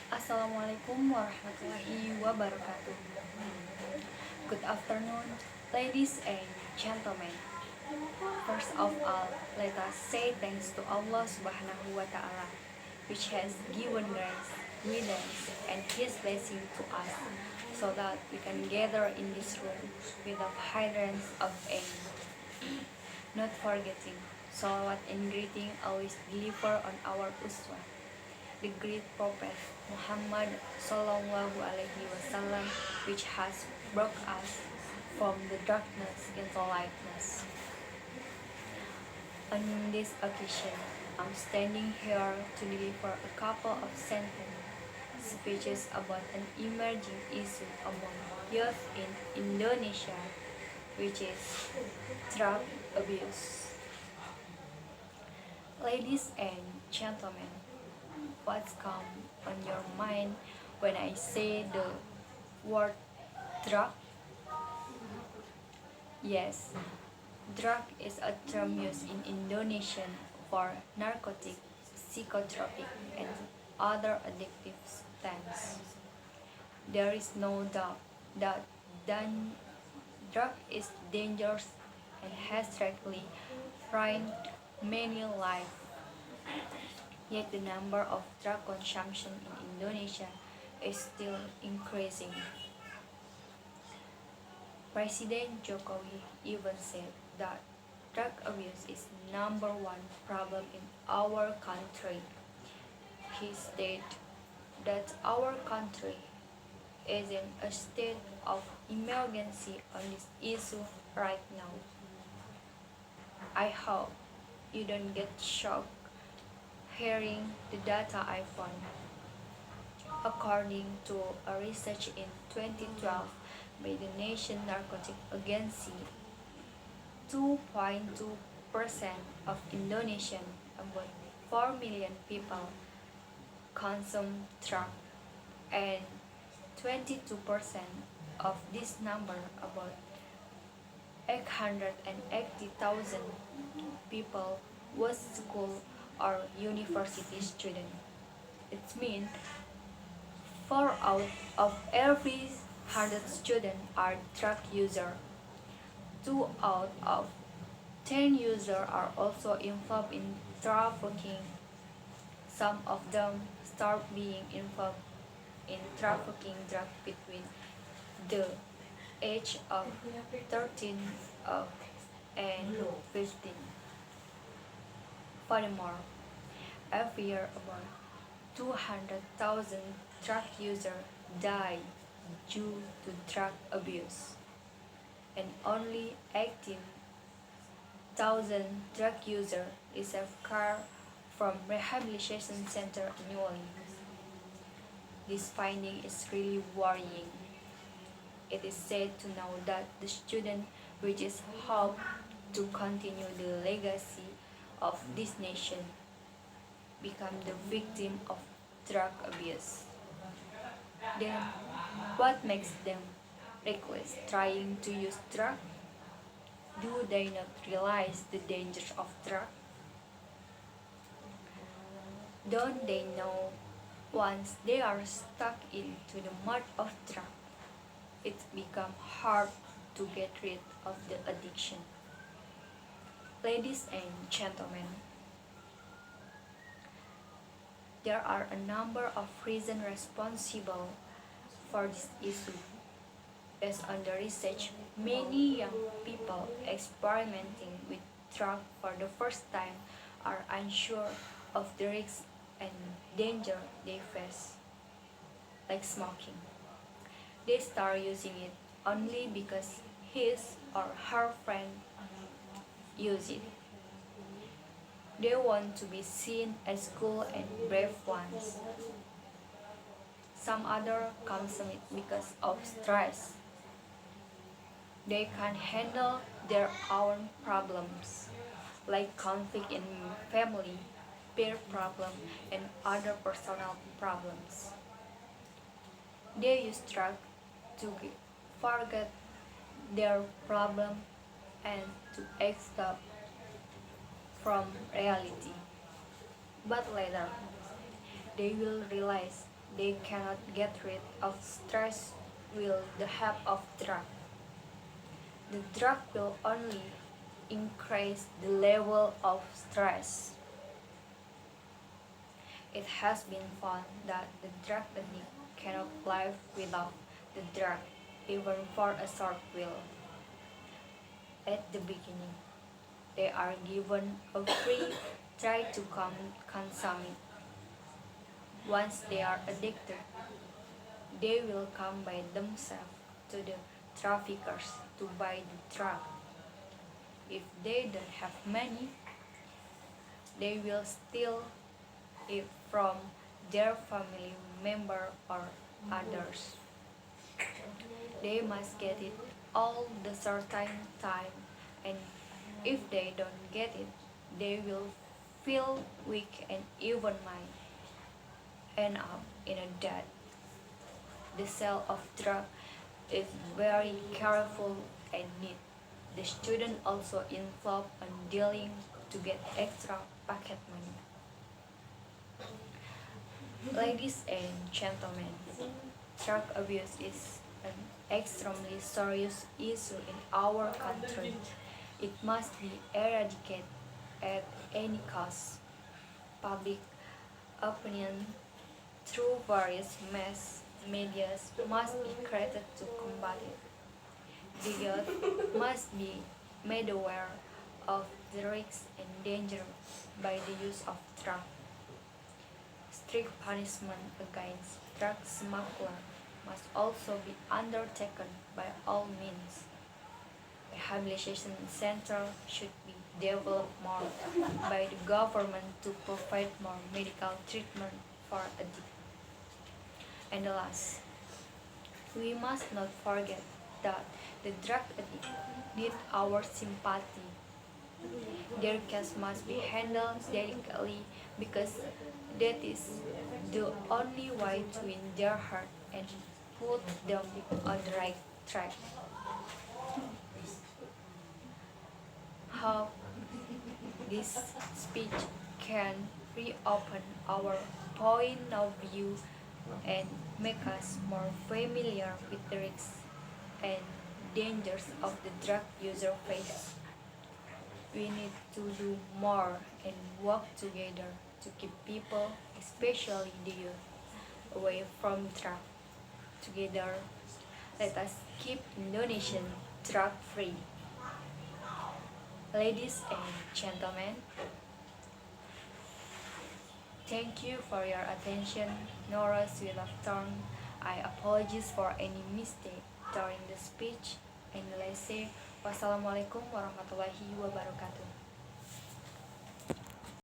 Assalamualaikum warahmatullahi wabarakatuh. Good afternoon, ladies and gentlemen. First of all, let us say thanks to Allah Subhanahu wa Ta'ala, which has given grace, guidance, and His blessing to us, so that we can gather in this room without hindrance of any. Not forgetting, salawat and greeting always deliver on our uswah, the great prophet Muhammad Sallallahu Alaihi Wasallam, which has brought us from the darkness into lightness. On this occasion, I'm standing here to deliver a couple of sentence speeches about an emerging issue among youth in Indonesia, which is drug abuse. Ladies and gentlemen, what's come on your mind when I say the word drug? Yes, drug is a term used in Indonesian for narcotic, psychotropic, and other addictive substances. There is no doubt that drug is dangerous and has tragically ruined many lives. Yet the number of drug consumption in Indonesia is still increasing. President Jokowi even said that drug abuse is number one problem in our country. He stated that our country is in a state of emergency on this issue right now. I hope you don't get shocked hearing the data I found. According to a research in 2012 by the National Narcotic Agency, 2.2% of Indonesian, about 4 million people, consume drugs, and 22% of this number, about 880,000 people, was school or university student. It means 4 out of every 100 students are drug users. 2 out of 10 users are also involved in trafficking. Some of them start being involved in trafficking drugs between the age of 13 and 15. Furthermore, every year about 200,000 drug users die due to drug abuse, and only 18,000 drug users receive care from rehabilitation centers annually. This finding is really worrying. It is sad to know that the student, which is hope to continue the legacy of this nation, become the victim of drug abuse. Then, what makes them reckless trying to use drugs? Do they not realize the dangers of drugs? Don't they know once they are stuck into the mud of drugs, it becomes hard to get rid of the addiction? Ladies and gentlemen, there are a number of reasons responsible for this issue. Based on the research, many young people experimenting with drugs for the first time are unsure of the risks and danger they face, like smoking. They start using it only because his or her friend use it. They want to be seen as cool and brave ones. Some other consume it because of stress. They can't handle their own problems, like conflict in family, peer problem, and other personal problems. They use drugs to forget their problem and to escape from reality. But later, they will realize they cannot get rid of stress with the help of drug. The drug will only increase the level of stress. It has been found that the drug addict cannot live without the drug, even for a short while. At the beginning, they are given a free try to consume it. Once they are addicted, they will come by themselves to the traffickers to buy the drug. If they don't have money, they will steal it from their family member or others. They must get it all the certain time, and if they don't get it, they will feel weak and even might end up in a debt. The sale of drug is very careful and neat. The student also involved in dealing to get extra pocket money. Ladies and gentlemen, drug abuse is an extremely serious issue in our country. It must be eradicated at any cost. Public opinion through various mass medias must be created to combat it. The youth must be made aware of the risks and danger by the use of drugs. Strict punishment against drug smugglers must also be undertaken by all means. Rehabilitation centers should be developed more by the government to provide more medical treatment for addicts. And last, we must not forget that the drug addict need our sympathy. Their case must be handled delicately because that is the only way to win their heart and put them on the right track. How this speech can reopen our point of view and make us more familiar with the risks and dangers of the drug user face. We need to do more and work together to keep people, especially the youth, away from drug. Together, let us keep Indonesia drug free. Ladies and gentlemen, thank you for your attention. Nora Swilaftong. I apologize for any mistake during the speech. And let's say wassalamualaikum warahmatullahi wabarakatuh.